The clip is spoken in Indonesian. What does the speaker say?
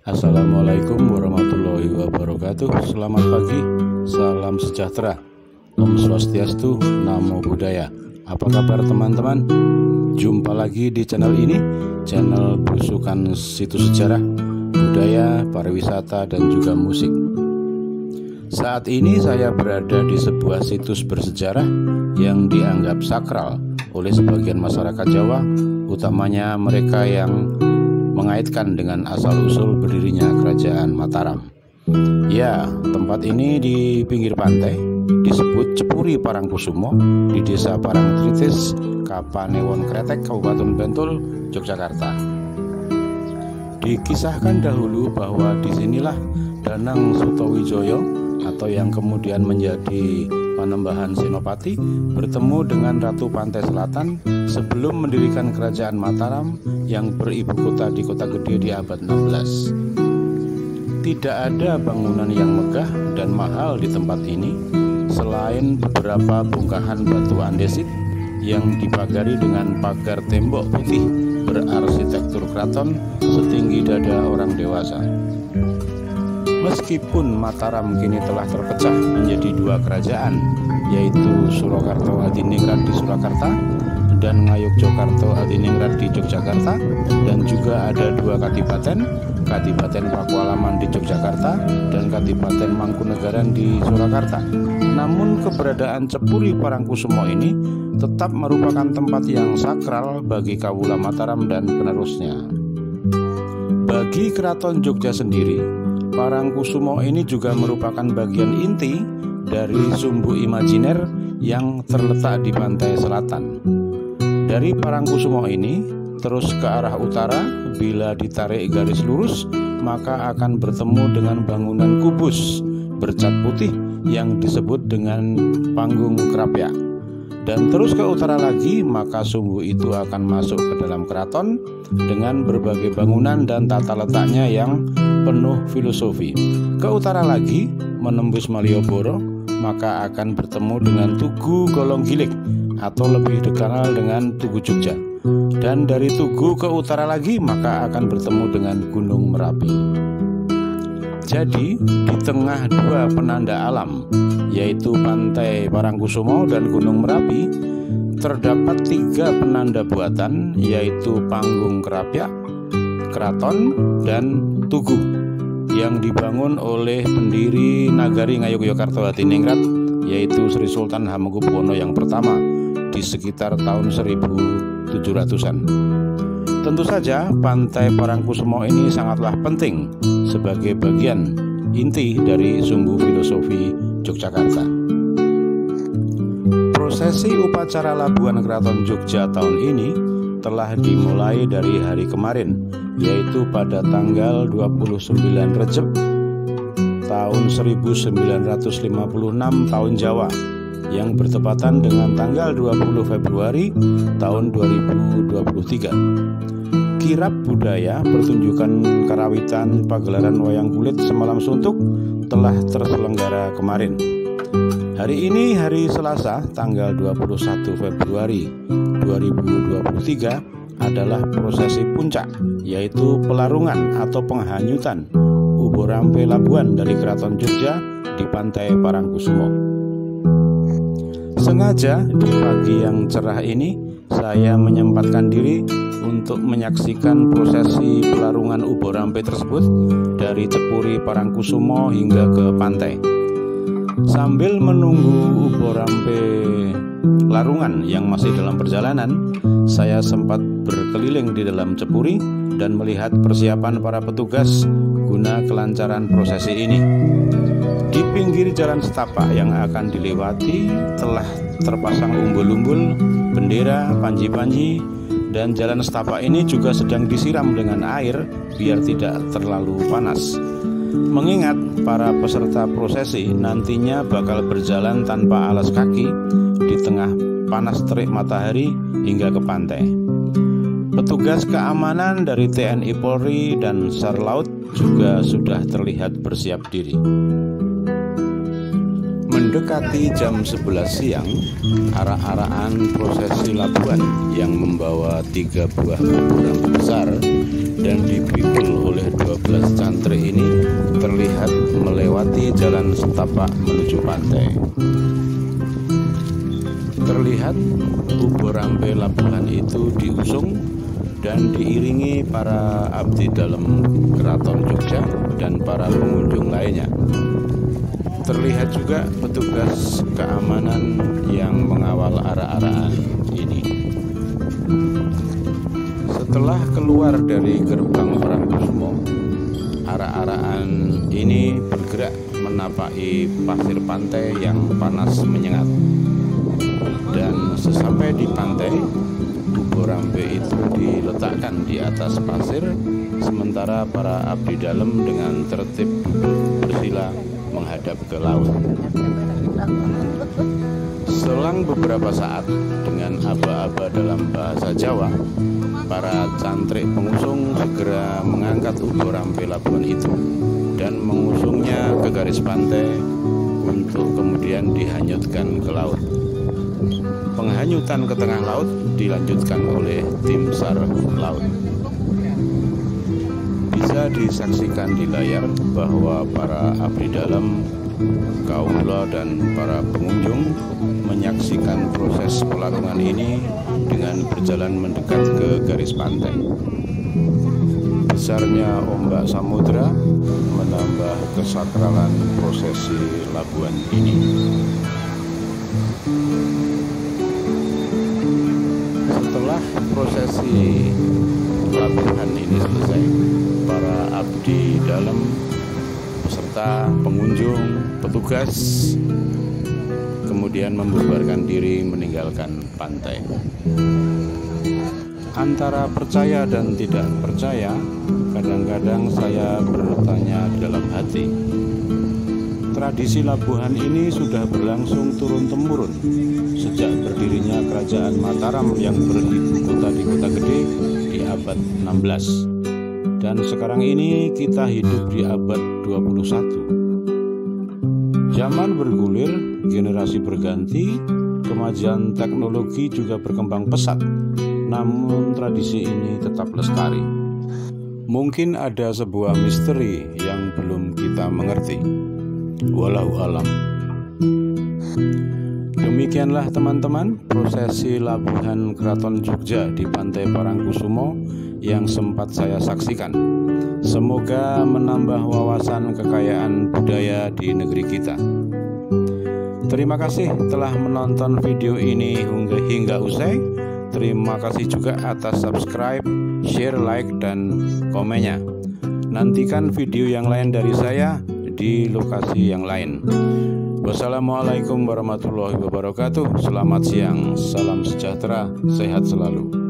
Assalamualaikum warahmatullahi wabarakatuh. Selamat pagi, salam sejahtera, Om Swastiastu, Namo Buddhaya. Apa kabar teman-teman? Jumpa lagi di channel ini, channel berusukan situs sejarah, budaya, pariwisata, dan juga musik. Saat ini saya berada di sebuah situs bersejarah yang dianggap sakral oleh sebagian masyarakat Jawa, utamanya mereka yang mengaitkan dengan asal-usul berdirinya Kerajaan Mataram. Ya, tempat ini di pinggir pantai, disebut Cepuri Parangkusumo, di Desa Parangtritis, Kapanewon Kretek, Kabupaten Bantul, Yogyakarta. Dikisahkan dahulu bahwa disinilah Danang Sutawijaya atau yang kemudian menjadi Panembahan Senopati bertemu dengan Ratu Pantai Selatan sebelum mendirikan Kerajaan Mataram yang beribu kota di Kota Gede di abad 16. Tidak ada bangunan yang megah dan mahal di tempat ini selain beberapa bongkahan batu andesit yang dipagari dengan pagar tembok putih berarsitektur keraton setinggi dada orang dewasa. Meskipun Mataram kini telah terpecah menjadi dua kerajaan, yaitu Surakarta Hadiningrat di Surakarta dan Ngayogyakarta Hadiningrat di Yogyakarta, dan juga ada dua kadipaten, Kadipaten Pakualaman di Yogyakarta dan Kadipaten Mangkunegaran di Surakarta. Namun keberadaan Cepuri Parangkusumo ini tetap merupakan tempat yang sakral bagi Kawula Mataram dan penerusnya. Bagi Keraton Jogja sendiri, Parangkusumo ini juga merupakan bagian inti dari sumbu imajiner yang terletak di pantai selatan. Dari Parangkusumo ini terus ke arah utara, bila ditarik garis lurus maka akan bertemu dengan bangunan kubus bercat putih yang disebut dengan Panggung Krapyak. Dan terus ke utara lagi maka sumbu itu akan masuk ke dalam keraton dengan berbagai bangunan dan tata letaknya yang penuh filosofi. Ke utara lagi menembus Malioboro maka akan bertemu dengan Tugu Golong Gilik atau lebih dikenal dengan Tugu Jogja. Dan dari Tugu ke utara lagi maka akan bertemu dengan Gunung Merapi. Jadi di tengah dua penanda alam, yaitu Pantai Parangkusumo dan Gunung Merapi, terdapat tiga penanda buatan, yaitu Panggung Krapyak, Keraton, dan Tugu, yang dibangun oleh pendiri Nagari Ngayogyakarta Hadiningrat, yaitu Sri Sultan Hamengkubuwono yang pertama di sekitar tahun 1700-an. Tentu saja Pantai Parangkusumo ini sangatlah penting sebagai bagian inti dari sumbu filosofi Yogyakarta. Prosesi upacara Labuhan Keraton Jogja tahun ini telah dimulai dari hari kemarin, yaitu pada tanggal 29 Recep tahun 1956 tahun Jawa, yang bertepatan dengan tanggal 20 Februari tahun 2023. Kirap budaya pertunjukan karawitan pagelaran wayang kulit Semalam Suntuk telah terselenggara kemarin. Hari ini hari Selasa tanggal 21 Februari 2023 adalah prosesi puncak, yaitu pelarungan atau penghanyutan Ubo Rampe Labuhan dari Keraton Jogja di Pantai Parangkusumo. Sengaja di pagi yang cerah ini saya menyempatkan diri untuk menyaksikan prosesi pelarungan Ubo Rampe tersebut dari Cepuri Parangkusumo hingga ke pantai. Sambil menunggu Ubo Rampe larungan yang masih dalam perjalanan, saya sempat berkeliling di dalam Cepuri dan melihat persiapan para petugas guna kelancaran prosesi ini. Di pinggir jalan setapak yang akan dilewati telah terpasang umbul-umbul, bendera, panji-panji, dan jalan setapak ini juga sedang disiram dengan air biar tidak terlalu panas. Mengingat para peserta prosesi nantinya bakal berjalan tanpa alas kaki di tengah panas terik matahari hingga ke pantai. Petugas keamanan dari TNI Polri dan SAR Laut juga sudah terlihat bersiap diri. Mendekati jam 11 siang, arak-arakan prosesi labuhan yang membawa 3 buah kuburan besar dan dipikul oleh 12 cantrik ini terlihat melewati jalan setapak menuju pantai. Terlihat ubur rampe labuhan itu diusung dan diiringi para abdi dalam Keraton Jogja dan para pengunjung lainnya. Terlihat juga petugas keamanan yang mengawal arak-arakan ini. Setelah keluar dari gerbang Parangkusumo, arak-arakan ini bergerak menapaki pasir pantai yang panas menyengat. Dan sesampai di pantai, ubur rampe itu diletakkan di atas pasir, sementara para abdi dalam dengan tertib bersila menghadap ke laut. Selang beberapa saat, dengan aba-aba dalam bahasa Jawa, para cantrik pengusung segera mengangkat ubur rampe labuhan itu dan mengusungnya ke garis pantai untuk kemudian dihanyutkan ke laut. Penghanyutan ke tengah laut dilanjutkan oleh tim SAR laut. Bisa disaksikan di layar bahwa para abdi dalam, kaula dan para pengunjung menyaksikan proses pelarungan ini dengan berjalan mendekat ke garis pantai. Besarnya ombak samudra menambah kesakralan prosesi labuhan ini. Setelah prosesi labuhan ini selesai, para abdi dalam beserta pengunjung, petugas kemudian membubarkan diri meninggalkan pantai. Antara percaya dan tidak percaya, kadang-kadang saya bertanya dalam hati, tradisi labuhan ini sudah berlangsung turun-temurun sejak berdirinya Kerajaan Mataram yang beribu kota di Kota Gede di abad 16. Dan sekarang ini kita hidup di abad 21. Zaman bergulir, generasi berganti, kemajuan teknologi juga berkembang pesat. Namun tradisi ini tetap lestari. Mungkin ada sebuah misteri yang belum kita mengerti. Wallahu alam. Demikianlah teman-teman prosesi labuhan Keraton Jogja di Pantai Parangkusumo yang sempat saya saksikan. Semoga menambah wawasan kekayaan budaya di negeri kita. Terima kasih telah menonton video ini hingga usai. Terima kasih juga atas subscribe, share, like, dan komennya. Nantikan video yang lain dari saya di lokasi yang lain. Wassalamualaikum warahmatullahi wabarakatuh. Selamat siang, salam sejahtera, sehat selalu.